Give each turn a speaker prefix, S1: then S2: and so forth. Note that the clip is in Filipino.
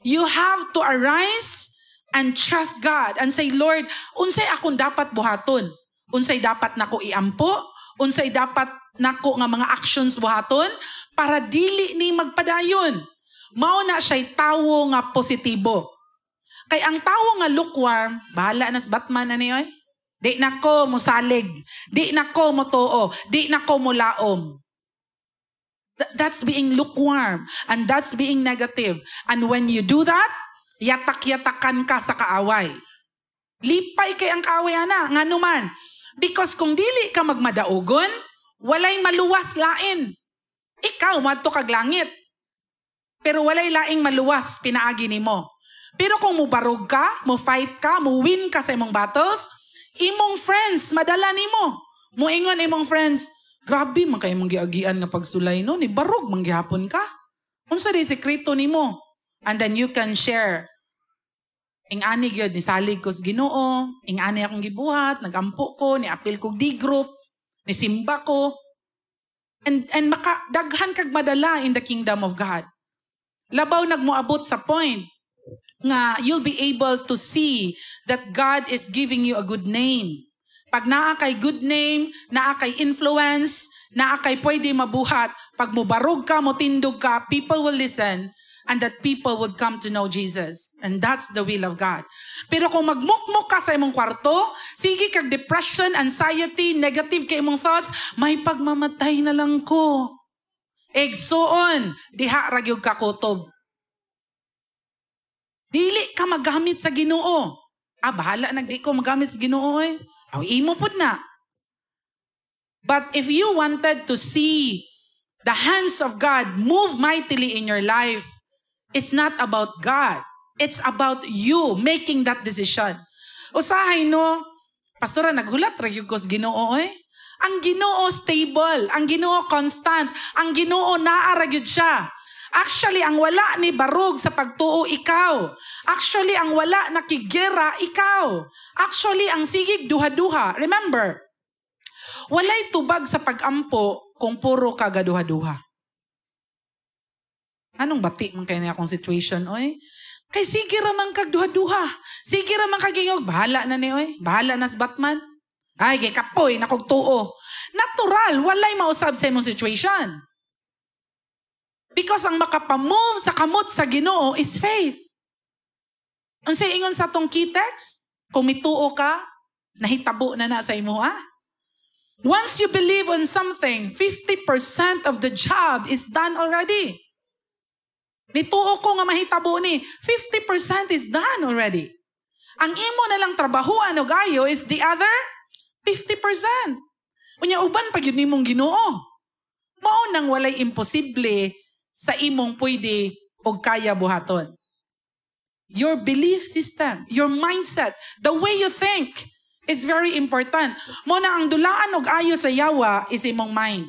S1: You have to arise and trust God and say, Lord, unsay akong dapat buhaton? Unsay dapat nako iampo? Unsay dapat nako nga mga actions buhaton para dili ni magpadayon? Mao na siya'y tawo nga positibo. Kay ang tawo nga lukewarm, bahala na sa Batman na niyo eh. Di nako mo salig, di nako mo tuo, di nako mo laom. That's being lukewarm and that's being negative. And when you do that, yatak-yatakan ka sa kaaway. Lipay kay ang kaaway ana, nga naman. Because kung dili ka magmadaogon, walay maluwas lain. Ikaw, madto kag langit. Pero walay laing maluwas, pinaagi nimo. Pero kung mubarog ka, mo fight ka, mo win ka sa imong battles, imong friends, madala nimo. Muingon imong friends, grabe man kayo mong giagian nga pagsulay no, ni barog manggihapon ka. Unsa di sekreto nimo? And then you can share. Ing-ani gyud ni salig ko sa Ginoo, ing-ani akong gibuhat, nagampo ko, ni apil kog D-group, ni simba ko. And makadaghan kag madala in the kingdom of God. Labaw nagmoabot sa point nga you'll be able to see that God is giving you a good name. Pag naa kay good name, naa kay influence, naa kay pwede mabuhat, pag mubarog ka, mutindog ka, people will listen and that people would come to know Jesus. And that's the will of God. Pero kung magmukmuk ka sa imong kwarto, sige kag depression, anxiety, negative kay imong thoughts, may pagmamatay na lang ko. Egsoon, diha ragyog ka kutob. Dili ka magamit sa Ginoo. Bahala nagdi ko magamit sa Ginoo eh. Imo pud na. But if you wanted to see the hands of God move mightily in your life, it's not about God. It's about you making that decision. Usahay no, pastora naghulat ragyog ko sa Ginoo eh. Ang Ginoo stable, ang Ginoo constant, ang Ginoo naa ragyod siya. Actually, ang wala ni barog sa pagtuo, ikaw. Actually, ang wala nakigera, ikaw. Actually, ang sigig duha-duha. Remember, walay tubag sa pag-ampo kung puro ka gaduha-duha. Anong bati man kayo na akong situation, oy? Kay sige raman kag duha-duha. Sige raman kag ingog. Bahala na ni, oy. Bahala na sa Batman. Ay, gay kapoy, nakugtuo. Natural, walay mausab sa imong situation. Because ang makapamove sa kamot sa Ginoo is faith. Ang sa ingon sa tong key text, kung mituo ka, nahitabo na sa imo ha. Once you believe on something, 50% of the job is done already. Nituo ko nga mahitabo ni, 50% is done already. Ang imo na lang trabahuan o gayo is the other 50%. Unya uban pag yun nimong Ginoo. Mao nang walay imposible sa imong pwede o kaya buhaton. Your belief system, your mindset, the way you think is very important. Mo na ang dulaan og ayo sa yawa is imong mind.